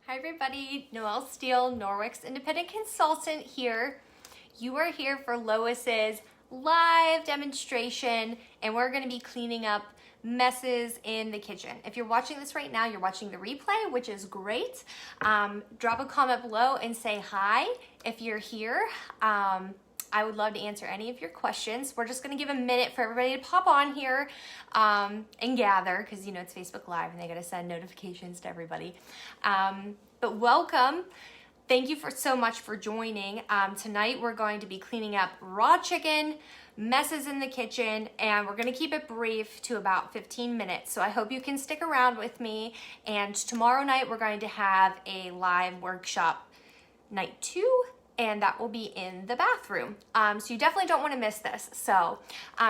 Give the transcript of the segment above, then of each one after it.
Hi everybody, Noelle Steele, Norwex Independent Consultant here. You are here for Lois's live demonstration and we're going to be cleaning up messes in the kitchen. If you're watching this right now, you're watching the replay, which is great. Drop a comment below and say hi if you're here. I would love to answer any of your questions. We're just gonna give a minute for everybody to pop on here and gather, because you know it's Facebook Live and they gotta send notifications to everybody. But welcome. Thank you so much for joining. Tonight we're going to be cleaning up raw chicken, messes in the kitchen, and we're gonna keep it brief to about 15 minutes. So I hope you can stick around with me. And tomorrow night we're going to have a live workshop, night 2. And that will be in the bathroom. So you definitely don't want to miss this. So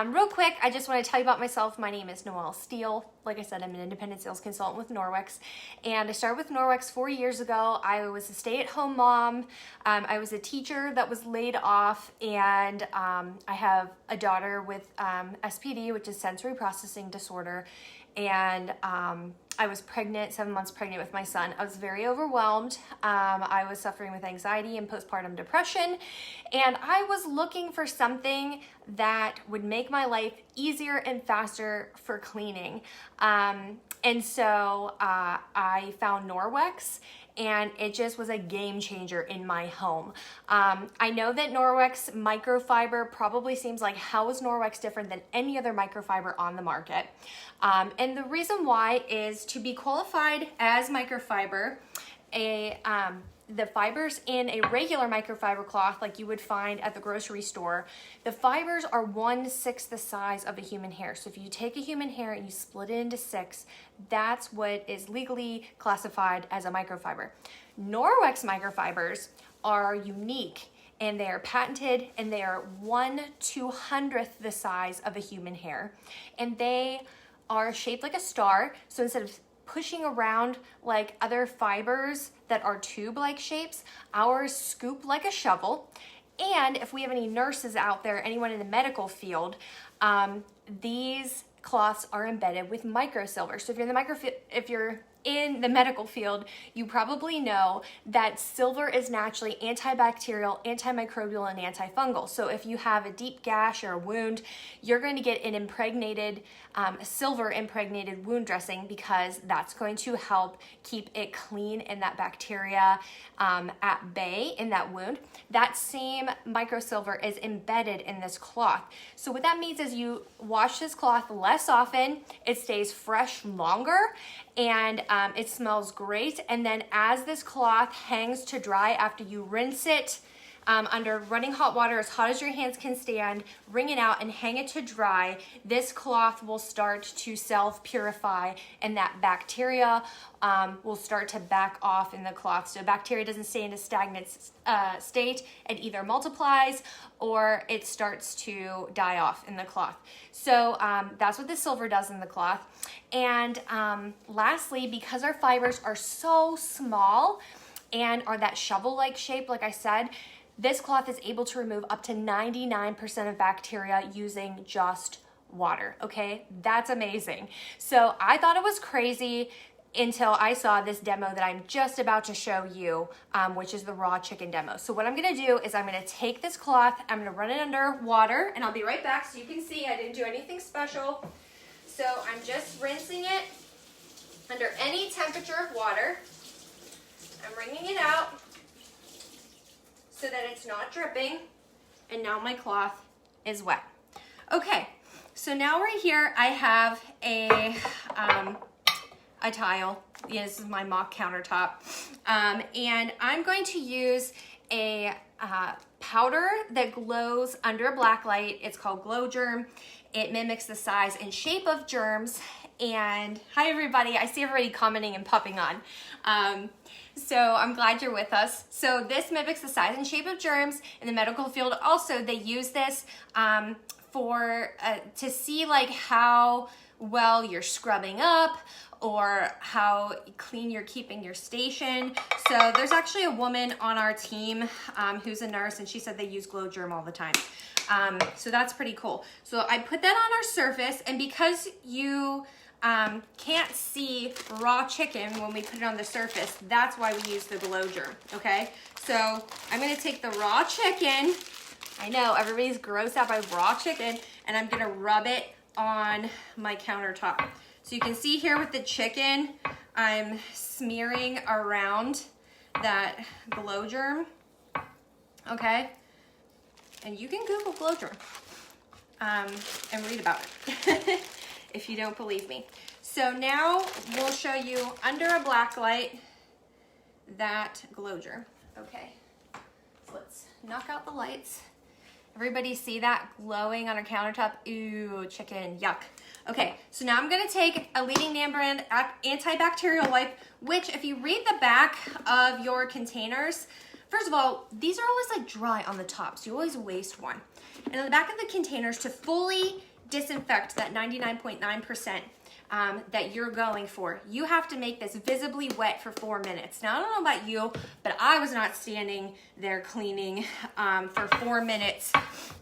real quick, I just want to tell you about myself. My name is Noelle Steele. Like I said, I'm an independent sales consultant with Norwex. And I started with Norwex 4 years ago. I was a stay-at-home mom. I was a teacher that was laid off. And I have a daughter with SPD, which is sensory processing disorder. And I was pregnant, 7 months pregnant with my son. I was very overwhelmed. I was suffering with anxiety and postpartum depression. And I was looking for something that would make my life easier and faster for cleaning. And so I found Norwex, and it just was a game changer in my home. I know that Norwex microfiber probably seems like, how is Norwex different than any other microfiber on the market? And the reason why is to be qualified as microfiber, the fibers in a regular microfiber cloth like you would find at the grocery store, the fibers are 1/6 the size of a human hair. So if you take a human hair and you split it into 6, that's what is legally classified as a microfiber. Norwex microfibers are unique and they are patented, and they are 1/200th the size of a human hair. And they are shaped like a star. So instead of pushing around like other fibers that are tube-like shapes, ours scoop like a shovel. And if we have any nurses out there, anyone in the medical field, these cloths are embedded with microsilver. So if you're in the medical field, you probably know that silver is naturally antibacterial, antimicrobial, and antifungal. So if you have a deep gash or a wound, you're going to get an impregnated, silver impregnated wound dressing, because that's going to help keep it clean and that bacteria at bay in that wound. That same microsilver is embedded in this cloth. So what that means is you wash this cloth less often, it stays fresh longer, and it smells great. And then as this cloth hangs to dry after you rinse it under running hot water, as hot as your hands can stand, wring it out and hang it to dry, this cloth will start to self-purify, and that bacteria will start to back off in the cloth. So bacteria doesn't stay in a stagnant state. It either multiplies or it starts to die off in the cloth. So that's what the silver does in the cloth. And lastly, because our fibers are so small and are that shovel-like shape, like I said, this cloth is able to remove up to 99% of bacteria using just water, okay? That's amazing. So I thought it was crazy until I saw this demo that I'm just about to show you, which is the raw chicken demo. So what I'm gonna do is I'm gonna take this cloth, I'm gonna run it under water, and I'll be right back so you can see I didn't do anything special. So I'm just rinsing it under any temperature of water. I'm wringing it out so that it's not dripping, and now my cloth is wet. Okay, so now right here I have a tile. Yeah, this is my mock countertop, and I'm going to use a powder that glows under a black light. It's called Glow Germ. It mimics the size and shape of germs. And hi everybody, I see everybody commenting and popping on. So I'm glad you're with us. So this mimics the size and shape of germs. In the medical field also, they use this to see like how well you're scrubbing up or how clean you're keeping your station. So there's actually a woman on our team who's a nurse, and she said they use Glow Germ all the time. So that's pretty cool. So I put that on our surface, and because you can't see raw chicken when we put it on the surface. That's why we use the glow germ, okay? So I'm gonna take the raw chicken. I know everybody's grossed out by raw chicken, and I'm gonna rub it on my countertop. So you can see here with the chicken, I'm smearing around that glow germ, okay? And you can Google glow germ and read about it if you don't believe me. So now we'll show you under a black light that glow germ. Okay, so let's knock out the lights. Everybody see that glowing on our countertop? Ooh, chicken, yuck. Okay, so now I'm gonna take a leading name brand antibacterial wipe, which if you read the back of your containers, first of all, these are always like dry on the top, so you always waste one. And on the back of the containers, to fully disinfect that 99.9% that you're going for, you have to make this visibly wet for 4 minutes. Now, I don't know about you, but I was not standing there cleaning for 4 minutes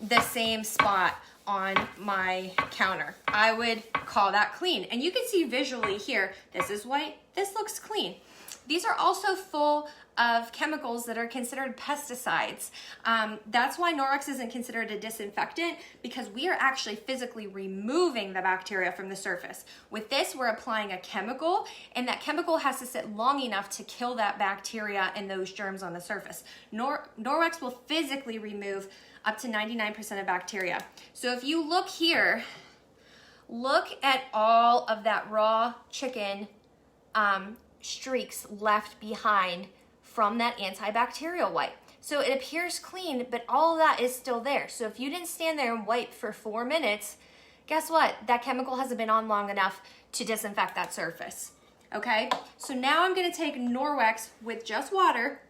the same spot on my counter. I would call that clean. And you can see visually here, this is white, this looks clean. These are also full of chemicals that are considered pesticides. That's why Norwex isn't considered a disinfectant, because we are actually physically removing the bacteria from the surface. With this, we're applying a chemical, and that chemical has to sit long enough to kill that bacteria and those germs on the surface. Norwex will physically remove up to 99% of bacteria. So if you look here, look at all of that raw chicken streaks left behind from that antibacterial wipe. So it appears clean, but all of that is still there. So if you didn't stand there and wipe for 4 minutes, guess what? That chemical hasn't been on long enough to disinfect that surface. Okay, so now I'm gonna take Norwex with just water,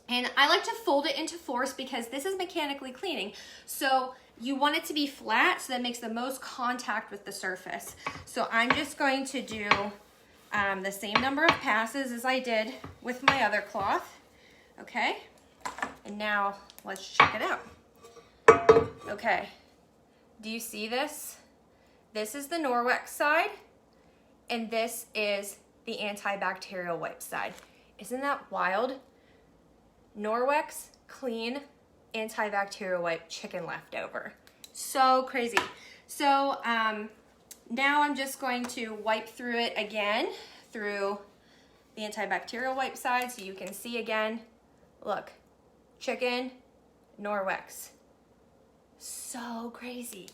and I like to fold it into fours because this is mechanically cleaning. So you want it to be flat so that it makes the most contact with the surface. So I'm just going to do the same number of passes as I did with my other cloth. Okay, and now let's check it out. Okay, do you see this? This is the Norwex side, and this is the antibacterial wipe side. Isn't that wild? Norwex, clean, antibacterial wipe, chicken leftover. So crazy. So now I'm just going to wipe through it again through the antibacterial wipe side so you can see again. Look, chicken, Norwex. So crazy.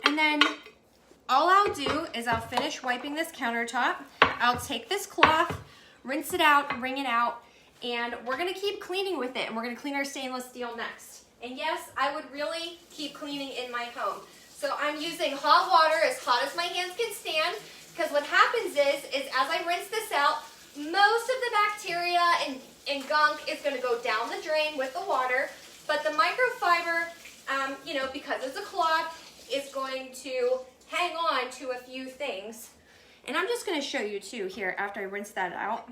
And then all I'll do is I'll finish wiping this countertop. I'll take this cloth, rinse it out, wring it out, and we're gonna keep cleaning with it, and we're gonna clean our stainless steel next. And yes, I would really keep cleaning in my home. So I'm using hot water, as hot as my hands can stand, because what happens is as I rinse this out, most of the bacteria and gunk is gonna go down the drain with the water, but the microfiber, because it's a cloth, is going to hang on to a few things. And I'm just gonna show you too here after I rinse that out.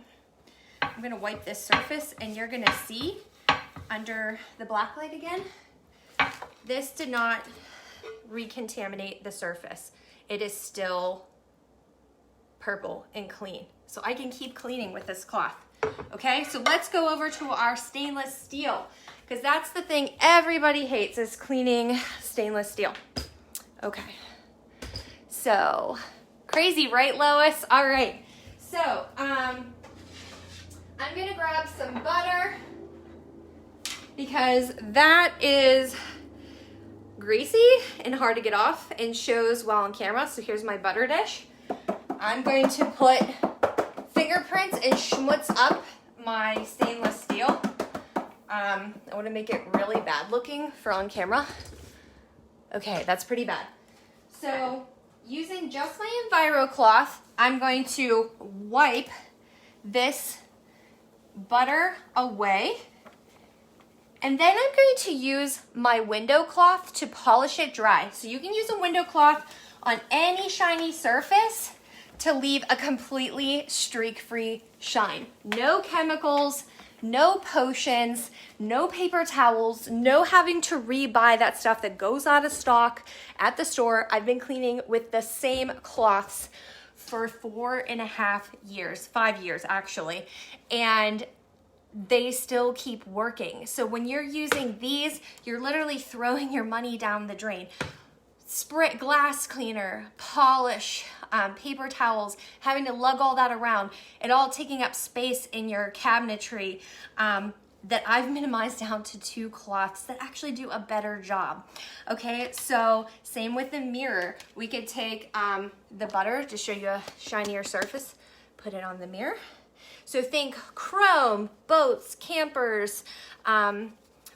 I'm gonna wipe this surface, and you're gonna see under the black light again, this did not recontaminate the surface. It is still purple and clean. So I can keep cleaning with this cloth. Okay, so let's go over to our stainless steel, because that's the thing everybody hates, is cleaning stainless steel. Okay, so crazy, right, Lois? All right, so I'm gonna grab some butter, because that is greasy and hard to get off and shows well on camera. So here's my butter dish. I'm going to put fingerprints and schmutz up my stainless steel. I want to make it really bad looking for on camera. Okay, that's pretty bad. So using just my Enviro cloth, I'm going to wipe this butter away. And then I'm going to use my window cloth to polish it dry. So you can use a window cloth on any shiny surface to leave a completely streak-free shine. No chemicals, no potions, no paper towels, no having to rebuy that stuff that goes out of stock at the store. I've been cleaning with the same cloths for 4.5 years, 5 years actually, and they still keep working. So when you're using these, you're literally throwing your money down the drain. Spray, glass cleaner, polish, paper towels, having to lug all that around, it all taking up space in your cabinetry, that I've minimized down to 2 cloths that actually do a better job. Okay, so same with the mirror. We could take the butter to show you a shinier surface, put it on the mirror. So think chrome, boats, campers,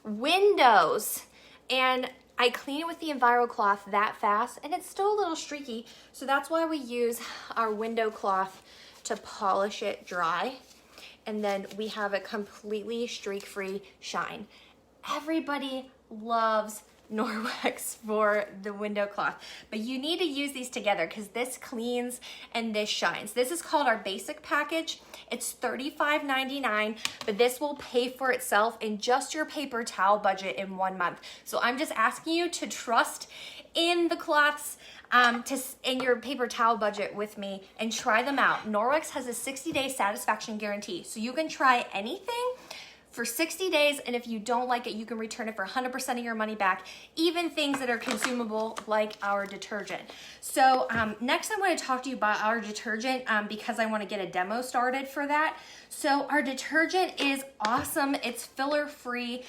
windows, and I clean it with the Enviro cloth that fast, and it's still a little streaky, so that's why we use our window cloth to polish it dry, and then we have a completely streak-free shine. Everybody loves Norwex for the window cloth, but you need to use these together because this cleans and this shines. This is called our basic package. It's $35.99, but this will pay for itself in just your paper towel budget in 1 month. So I'm just asking you to trust in the cloths in your paper towel budget with me and try them out. Norwex has a 60-day satisfaction guarantee, so you can try anything for 60 days, and if you don't like it, you can return it for 100% of your money back, even things that are consumable like our detergent. So next I'm going to talk to you about our detergent because I want to get a demo started for that. So our detergent is awesome. It's filler free.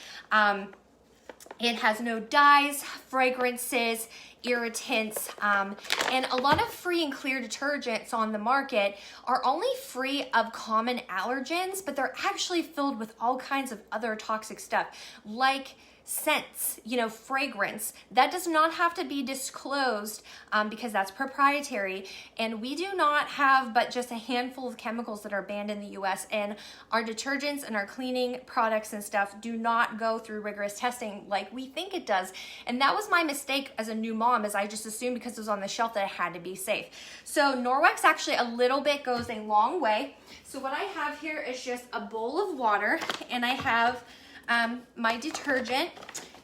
It has no dyes, fragrances, irritants, and a lot of free and clear detergents on the market are only free of common allergens, but they're actually filled with all kinds of other toxic stuff like scents, fragrance. That does not have to be disclosed because that's proprietary, and we do not have but just a handful of chemicals that are banned in the US, and our detergents and our cleaning products and stuff do not go through rigorous testing like we think it does. And that was my mistake as a new mom, as I just assumed because it was on the shelf that it had to be safe. So Norwex actually a little bit goes a long way. So what I have here is just a bowl of water, and I have my detergent,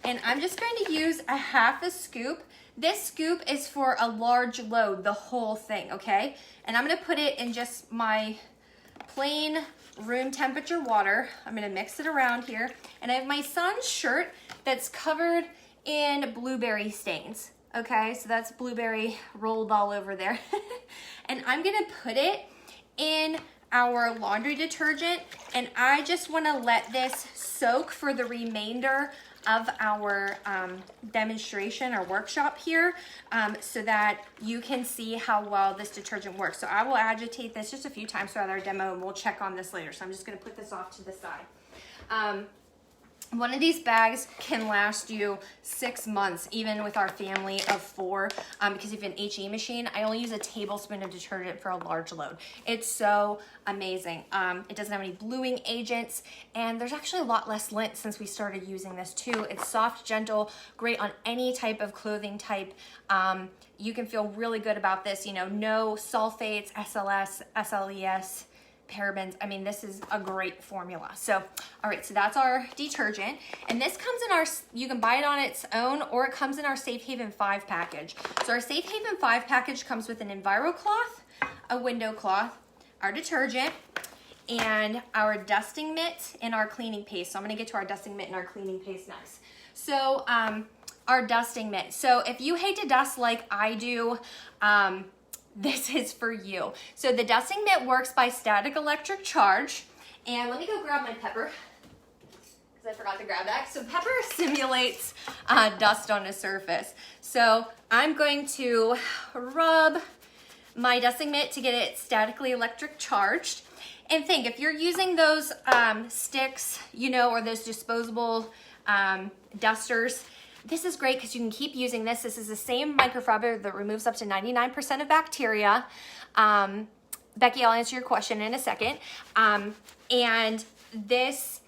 and I'm just going to use a half a scoop. This scoop is for a large load, the whole thing, okay? And I'm going to put it in just my plain room temperature water. I'm going to mix it around here, and I have my son's shirt that's covered in blueberry stains. Okay, so that's blueberry rolled all over there. And I'm going to put it in our laundry detergent, and I just want to let this soak for the remainder of our demonstration or workshop here so that you can see how well this detergent works. So I will agitate this just a few times throughout our demo, and we'll check on this later. So I'm just going to put this off to the side. One of these bags can last you 6 months, even with our family of 4, because if you have an HE machine, I only use a tablespoon of detergent for a large load. It's so amazing. It doesn't have any bluing agents, and there's actually a lot less lint since we started using this too. It's soft, gentle, great on any type of clothing type. You can feel really good about this, no sulfates, SLS, SLES, parabens. I mean, this is a great formula. So, all right, so that's our detergent. And this comes in you can buy it on its own, or it comes in our Safe Haven 5 package. So our Safe Haven 5 package comes with an Enviro cloth, a window cloth, our detergent, and our dusting mitt and our cleaning paste. So I'm gonna get to our dusting mitt and our cleaning paste next. So our dusting mitt. So if you hate to dust like I do, this is for you. So the dusting mitt works by static electric charge. And let me go grab my pepper, because I forgot to grab that. So pepper simulates dust on a surface. So I'm going to rub my dusting mitt to get it statically electric charged. And think, if you're using those sticks, or those disposable dusters, this is great because you can keep using this. This is the same microfiber that removes up to 99% of bacteria. Becky, I'll answer your question in a second. And this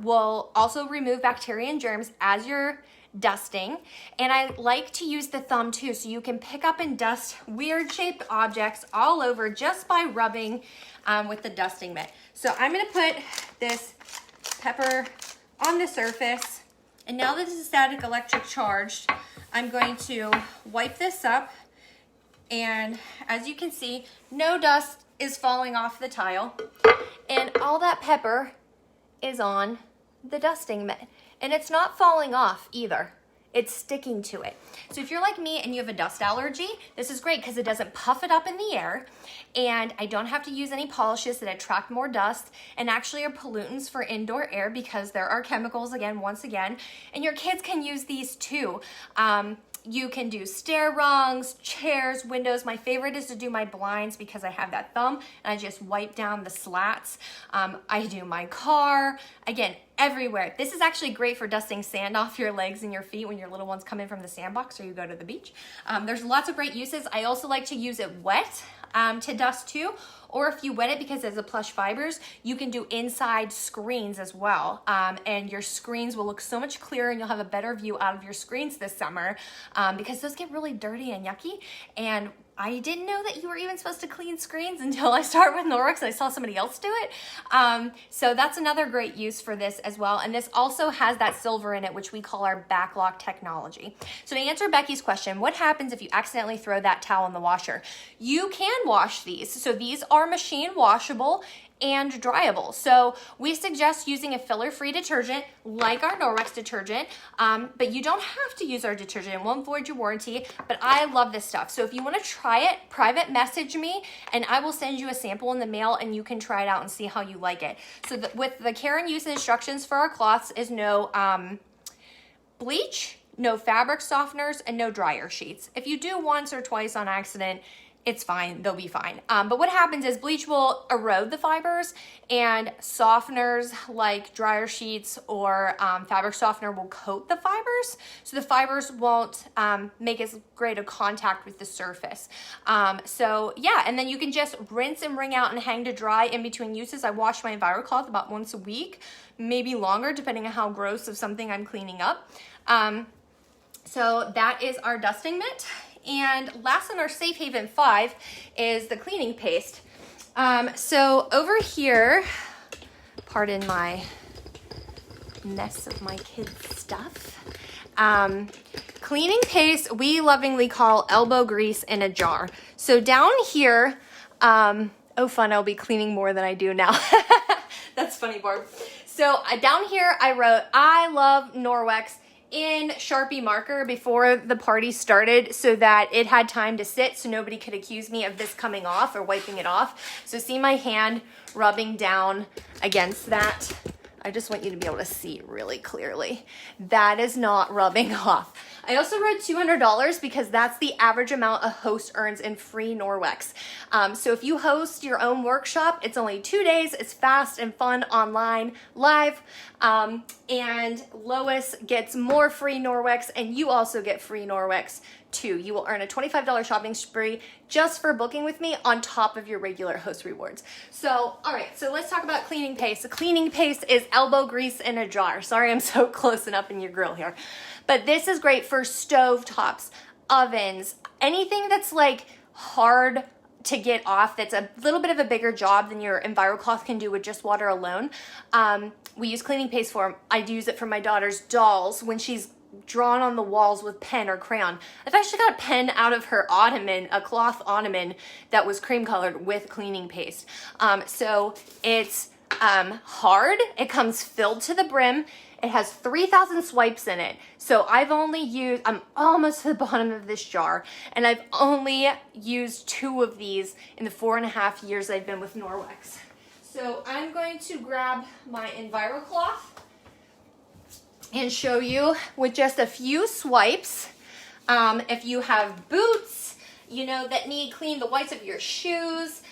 will also remove bacteria and germs as you're dusting. And I like to use the thumb too, so you can pick up and dust weird shaped objects all over just by rubbing with the dusting mitt. So I'm gonna put this pepper on the surface. And now that this is static electric charged, I'm going to wipe this up And as you can see, no dust is falling off the tile. And all that pepper is on the dusting mitt. And it's not falling off either. It's sticking to it. So if you're like me and you have a dust allergy, this is great because it doesn't puff it up in the air, and I don't have to use any polishes that attract more dust and actually are pollutants for indoor air because there are chemicals, once again, and your kids can use these too. You can do stair rungs, chairs, windows. My favorite is to do my blinds because I have that thumb and I just wipe down the slats. I do my car, again, everywhere. This is actually great for dusting sand off your legs and your feet when your little ones come in from the sandbox or you go to the beach. There's lots of great uses. I also like to use it wet to dust too, or if you wet it because it's a plush fibers, you can do inside screens as well. And your screens will look so much clearer and you'll have a better view out of your screens this summer because those get really dirty and yucky. And I didn't know that you were even supposed to clean screens until I started with Norwex and I saw somebody else do it. So that's another great use for this as well. And this also has that silver in it, which we call our backlock technology. So to answer Becky's question, what happens if you accidentally throw that towel in the washer? You can wash these. So these are machine washable and dryable. So we suggest using a filler-free detergent like our Norwex detergent, but you don't have to use our detergent. It won't void your warranty, but I love this stuff. So if you want to try it, private message me and I will send you a sample in the mail and you can try it out and see how you like it. So with the care and use instructions for our cloths is no bleach, no fabric softeners, and no dryer sheets. If you do once or twice on accident, it's fine, they'll be fine. But what happens is bleach will erode the fibers and softeners like dryer sheets or fabric softener will coat the fibers. So the fibers won't make as great a contact with the surface. So yeah, and then you can just rinse and wring out and hang to dry in between uses. I wash my EnviroCloth about once a week, maybe longer depending on how gross of something I'm cleaning up. So that is our dusting mitt. And last in our Safe Haven 5 is the cleaning paste. So over here, pardon my mess of my kids' stuff. Cleaning paste we lovingly call elbow grease in a jar. So down here, oh fun, I'll be cleaning more than I do now. That's funny, Barb. So down here I wrote, I love Norwex in Sharpie marker before the party started so that it had time to sit so nobody could accuse me of this coming off or wiping it off. So see my hand rubbing down against that? I just want you to be able to see really clearly. That is not rubbing off. I also wrote $200 because that's the average amount a host earns in free Norwex. So if you host your own workshop, it's only 2 days. It's fast and fun online, live. And Lois gets more free Norwex and you also get free Norwex too. You will earn a $25 shopping spree just for booking with me on top of your regular host rewards. So, all right, so let's talk about cleaning paste. The cleaning paste is elbow grease in a jar. Sorry, I'm so close and up in your grill here. But this is great for stove tops, ovens, anything that's like hard to get off that's a little bit of a bigger job than your EnviroCloth can do with just water alone. We use cleaning paste for them. I use it for my daughter's dolls when she's drawn on the walls with pen or crayon. I've actually got a pen out of her ottoman, a cloth ottoman that was cream colored with cleaning paste. So it's hard. It comes filled to the brim. It has 3,000 swipes in it. So I'm almost to the bottom of this jar, and I've only used 2 of these in the 4.5 years I've been with Norwex. So I'm going to grab my EnviroCloth and show you with just a few swipes. If you have boots, that need clean, the whites of your shoes.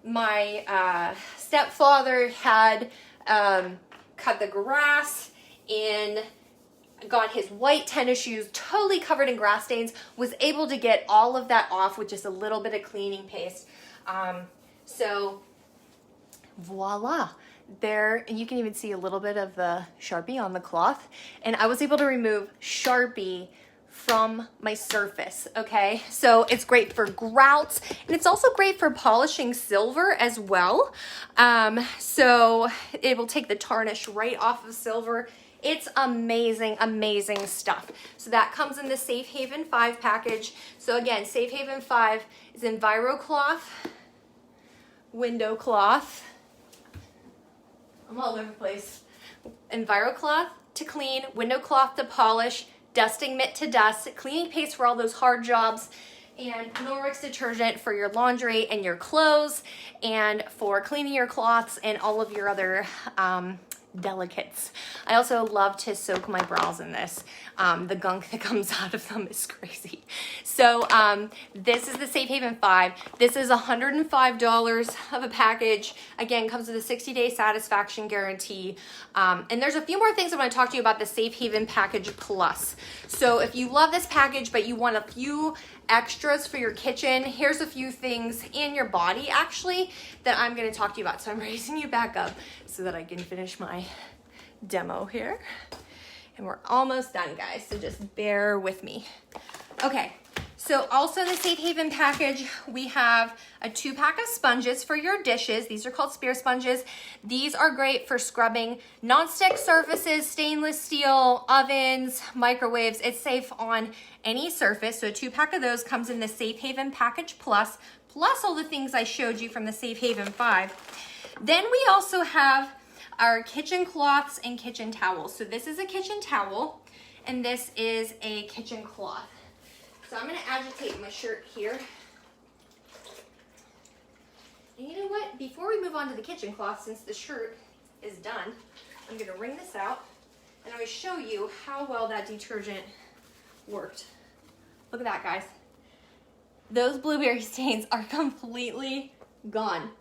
My stepfather had cut the grass and got his white tennis shoes totally covered in grass stains, was able to get all of that off with just a little bit of cleaning paste. So voila. There, and you can even see a little bit of the Sharpie on the cloth, and I was able to remove Sharpie from my surface, okay? So it's great for grouts, and it's also great for polishing silver as well. So it will take the tarnish right off of silver It's amazing, amazing stuff. So that comes in the Safe Haven 5 package. So again, Safe Haven 5 is EnviroCloth, window cloth. I'm all over the place. EnviroCloth to clean, window cloth to polish, dusting mitt to dust, cleaning paste for all those hard jobs, and Norwex detergent for your laundry and your clothes, and for cleaning your cloths and all of your other delicates. I also love to soak my brows in this. The gunk that comes out of them is crazy. So this is the Safe Haven 5. This is $105 of a package. Again, comes with a 60-day satisfaction guarantee. And there's a few more things I want to talk to you about the Safe Haven Package Plus. So if you love this package, but you want a few extras for your kitchen, here's a few things in your body actually that I'm going to talk to you about. So I'm raising you back up so that I can finish my demo here. And we're almost done, guys, so just bear with me. Okay, so also in the Safe Haven package, we have a 2-pack of sponges for your dishes. These are called spear sponges. These are great for scrubbing nonstick surfaces, stainless steel, ovens, microwaves. It's safe on any surface. So a 2-pack of those comes in the Safe Haven Package Plus, plus all the things I showed you from the Safe Haven 5. Then we also have our kitchen cloths and kitchen towels. So this is a kitchen towel and this is a kitchen cloth. So I'm gonna agitate my shirt here. And you know what? Before we move on to the kitchen cloth, since the shirt is done, I'm gonna wring this out and I'm gonna show you how well that detergent worked. Look at that, guys. Those blueberry stains are completely gone.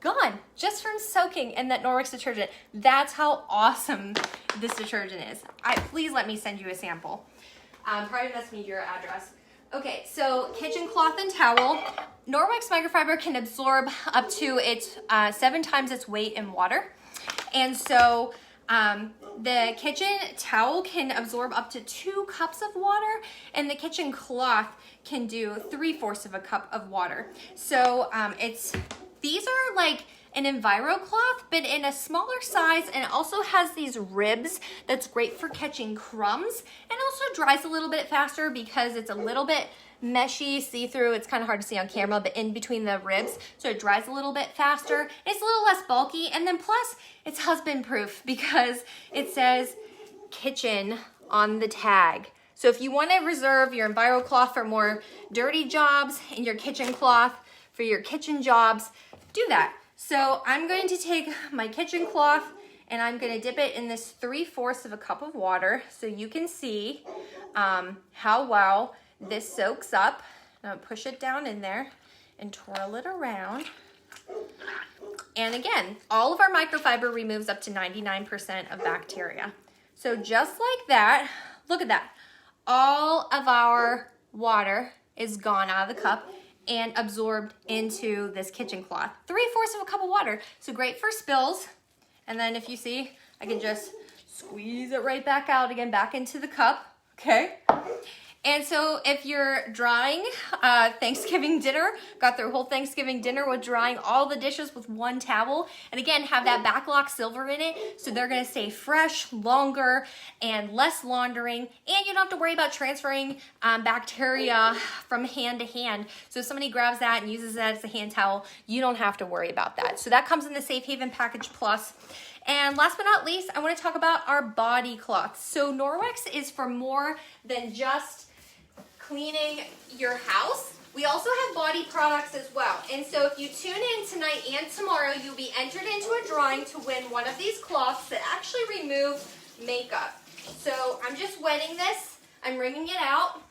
Gone, just from soaking in that Norwex detergent. That's how awesome this detergent is. Please let me send you a sample. Probably best me your address. Okay, so kitchen cloth and towel. Norwex microfiber can absorb up to 7 times its weight in water. And so the kitchen towel can absorb up to 2 cups of water, and the kitchen cloth can do 3/4 of a cup of water. So these are like an EnviroCloth, but in a smaller size, and it also has these ribs that's great for catching crumbs, and also dries a little bit faster because it's a little bit meshy, see-through. It's kind of hard to see on camera, but in between the ribs, so it dries a little bit faster. It's a little less bulky, and then plus it's husband-proof because it says kitchen on the tag. So if you want to reserve your EnviroCloth for more dirty jobs and your kitchen cloth for your kitchen jobs, do that. So I'm going to take my kitchen cloth and I'm going to dip it in this 3/4 of a cup of water so you can see how well this soaks up. Now push it down in there and twirl it around. And again, all of our microfiber removes up to 99% of bacteria. So just like that, look at that. All of our water is gone out of the cup and absorbed into this kitchen cloth. 3/4 of a cup of water. So great for spills. And then if you see, I can just squeeze it right back out again, back into the cup, okay? And so if you're drying Thanksgiving dinner, got their whole Thanksgiving dinner with drying all the dishes with one towel, and again, have that backlock silver in it, so they're gonna stay fresh, longer, and less laundering, and you don't have to worry about transferring bacteria from hand to hand. So if somebody grabs that and uses that as a hand towel, you don't have to worry about that. So that comes in the Safe Haven Package Plus. And last but not least, I wanna talk about our body cloths. So Norwex is for more than just cleaning your house. We also have body products as well. And so if you tune in tonight and tomorrow, you'll be entered into a drawing to win one of these cloths that actually remove makeup. So I'm just wetting this, I'm wringing it out.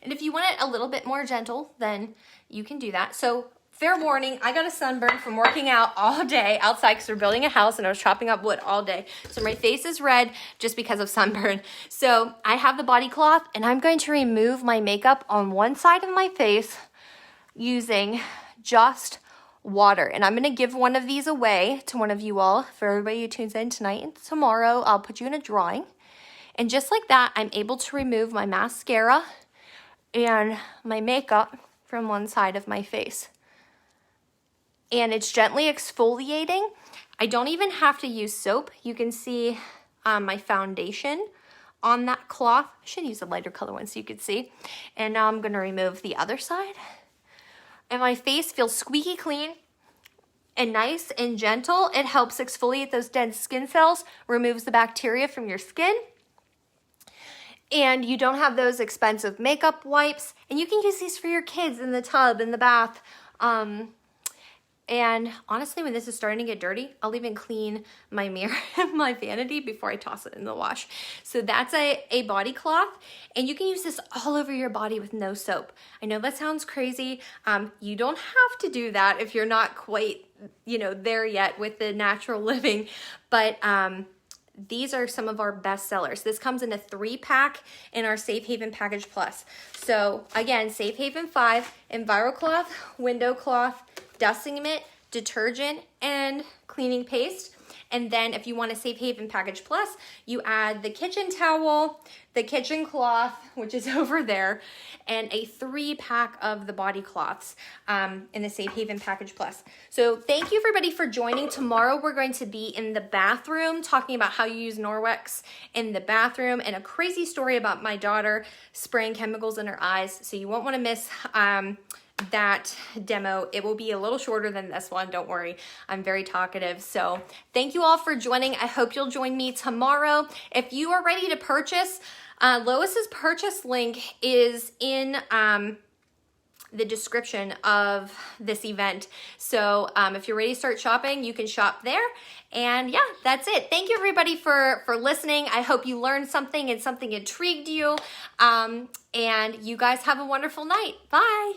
And if you want it a little bit more gentle, then you can do that. So fair warning, I got a sunburn from working out all day outside because we're building a house and I was chopping up wood all day. So my face is red just because of sunburn. So I have the body cloth and I'm going to remove my makeup on one side of my face using just water. And I'm going to give one of these away to one of you all. For everybody who tunes in tonight and tomorrow, I'll put you in a drawing. And just like that, I'm able to remove my mascara and my makeup from one side of my face. And it's gently exfoliating. I don't even have to use soap. You can see my foundation on that cloth. I should use a lighter color one so you could see. And now I'm gonna remove the other side. And my face feels squeaky clean and nice and gentle. It helps exfoliate those dead skin cells, removes the bacteria from your skin. And you don't have those expensive makeup wipes. And you can use these for your kids in the tub, in the bath. And honestly, when this is starting to get dirty, I'll even clean my mirror and my vanity before I toss it in the wash. So that's a body cloth, and you can use this all over your body with no soap. I know that sounds crazy. You don't have to do that if you're not quite, there yet with the natural living, but these are some of our best sellers. This comes in a 3-pack in our Safe Haven Package Plus. So again, Safe Haven 5, EnviroCloth, window cloth, dusting mitt, detergent, and cleaning paste. And then if you want a Safe Haven Package Plus, you add the kitchen towel, the kitchen cloth, which is over there, and a 3-pack of the body cloths in the Safe Haven Package Plus. So thank you everybody for joining. Tomorrow we're going to be in the bathroom talking about how you use Norwex in the bathroom, and a crazy story about my daughter spraying chemicals in her eyes. So you won't want to miss that demo. It will be a little shorter than this one, don't worry. I'm very talkative. So thank you all for joining. I hope you'll join me tomorrow. If you are ready to purchase, Lois's purchase link is in the description of this event. So if you're ready to start shopping, you can shop there. And yeah, that's it. Thank you everybody for listening. I hope you learned something and something intrigued you. And you guys have a wonderful night. Bye.